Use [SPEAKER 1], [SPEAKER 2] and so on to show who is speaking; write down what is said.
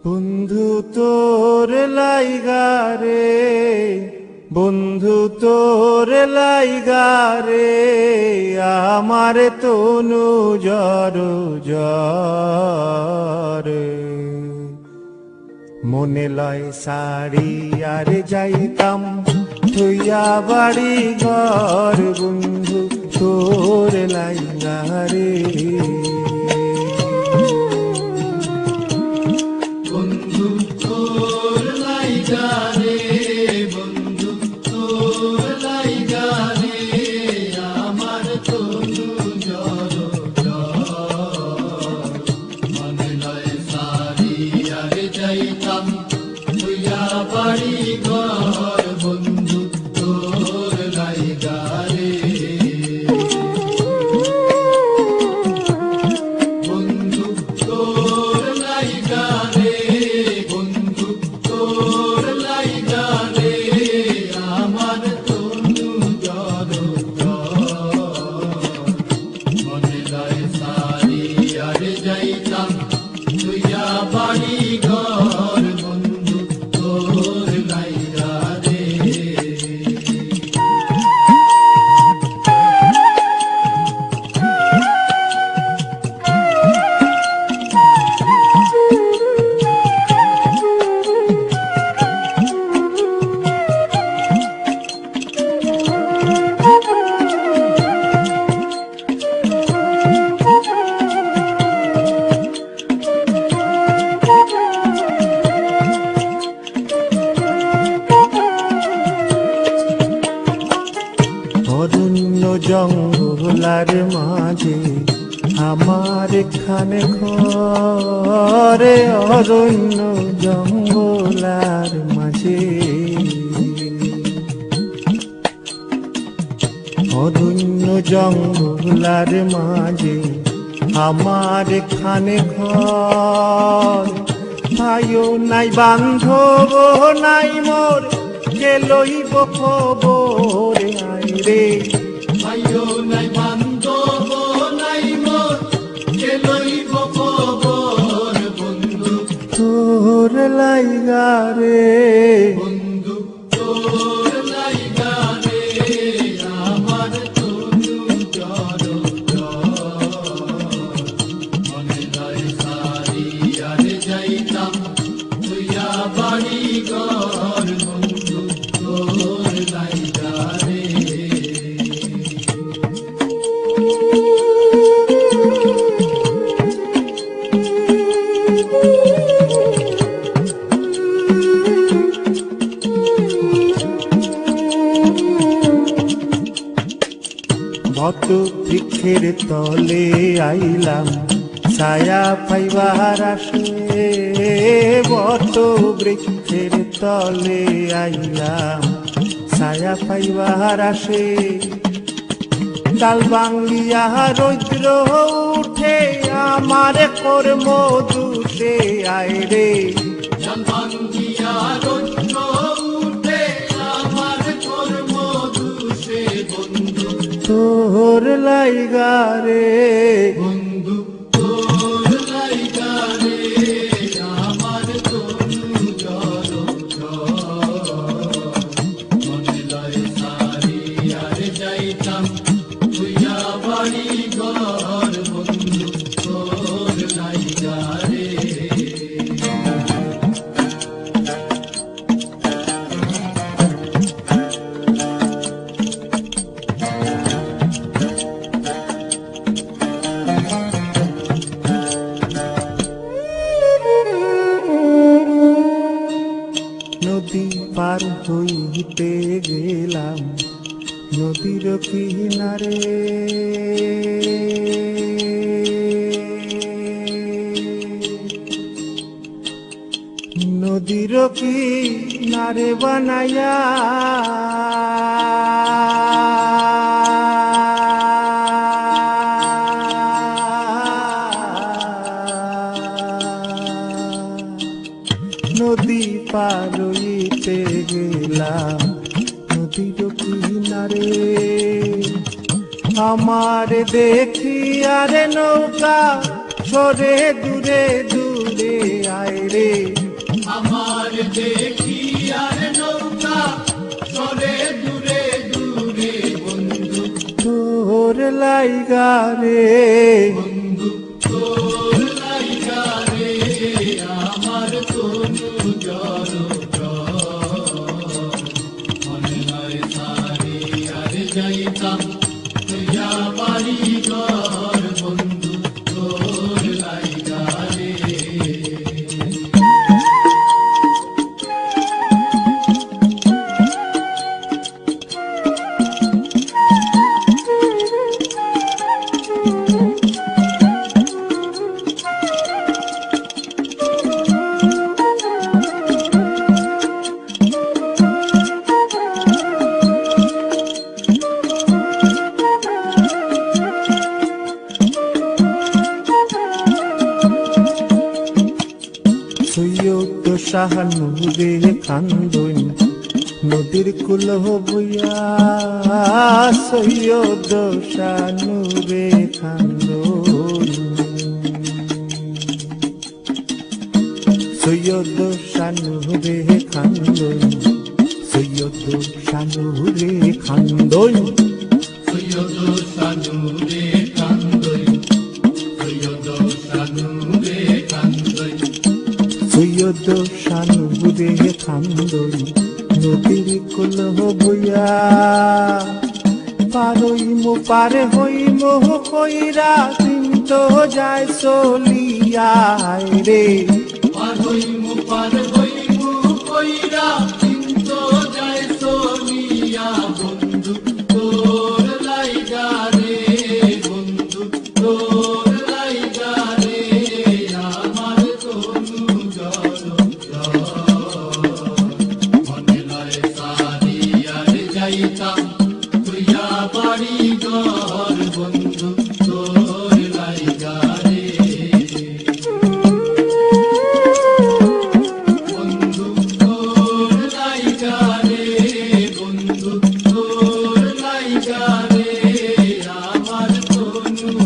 [SPEAKER 1] বন্ধু তোর লাইগা রে, বন্ধু তোর লাইগা রে, আমার তনু জর জরে। মনে লয় সারি আর যাইতাম থইয়া বাড়ি ঘর, বন্ধু তোর লাইগা রে।
[SPEAKER 2] বন্ধু তোর লাইগা রে, বন্ধু তোর লাইগা রে, আমার তনু জর জর। মনে লয় সারি আর যাইতাম থইয়া বাড়ি ঘর, বন্ধু তোর লাইগা রে। বন্ধু তোর লাইগা রে, বন্ধু তোর লাইগা রে, আমার তনু জর জর। মনে লয় সারি আর যাইতাম থইয়া বাড়ি ঘর, বন্ধু তোর লাইগা রে।
[SPEAKER 1] অরণ্য জঙ্গলার মাঝে আমার এখানে ঘরে, অরণ্য জঙ্গলার মাঝে, অরণ্য জঙ্গলার মাঝে আমার এখানে ঘর। ভাইও নাই বান্ধব নাই মোর, কে লইব খবর আয় রে।
[SPEAKER 2] ভাইও নাই বান্ধব নাই মোর, কে লইব খবর, বন্ধু
[SPEAKER 1] তোর লাইগা রে,
[SPEAKER 2] বন্ধু তোর লাইগা রে, আমার তনু জর জর। মনে লয় সারি আর যাইতাম থইয়া বাড়ি ঘর, বন্ধু তোর লাইগা রে।
[SPEAKER 1] বত বৃক্ষের তলে আইলাম ছায়া পাইবার আসে, বত বৃক্ষের তলে আইলাম ছায়া পাইবার আসে। ডাল ভাঙ্গিয়া রৌদ্র উঠে আমার কর্ম দুষে আয় রে।
[SPEAKER 2] জান ভাঙ্গিয়া রৌদ্র উঠে আমার কর্ম দুষে, বন্ধু
[SPEAKER 1] তোর লাইগা রে,
[SPEAKER 2] বন্ধু তোর লাইগা রে, আমার তনু জর জর। মনে লয় সারি আর যাইতাম থইয়া বাড়ি ঘর, বন্ধু তোর লাইগা রে।
[SPEAKER 1] নদী পার হইতে গেলাম নদীর কিনারে, নদীর কিনারে বানায়া নদী পার হইতে গেলাম নদীর কিনারে। আমার দেখি আরে নৌকা সরে দূরে দূরে আয় রে। লাইগা রে
[SPEAKER 2] বন্ধু তোর লাইগা রে আমার তনু জড় মনে লয় সারি আর যাইতাম তুইয়া বাড়ি ঘর বন্ধু তোর লাইগা রে
[SPEAKER 1] সৈয়দ শাহানুরে কান্দন নদীর কুল বইয়া সৈয়দ শাহানুরে কান্দন সৈয়দ শাহানুরে কান্দন সৈয়দ শাহানুরে কান্দন
[SPEAKER 2] সৈয়দ সানুরে কান্দই সৈয়দ সানুরে কান্দই
[SPEAKER 1] সৈয়দ শাহানুরে কান্দন নদীর কুল বইয়া পারে হইম কইরা কিন্তু যায় চলিয়া রে
[SPEAKER 2] পার হইমু কইরা কিন্তু যায় সোনিয়া বন্ধু তোর লাইগা রে বন্ধু তোর লাইগা রে আমার তনু জড় মনে লয় সারি আর যাইতাম তুইয়া বাড়ি ঘর বন্ধু তোর লাইগা রে বন্ধু তোর লাইগা রে বন্ধু তোর লাইগা রে আমার তনু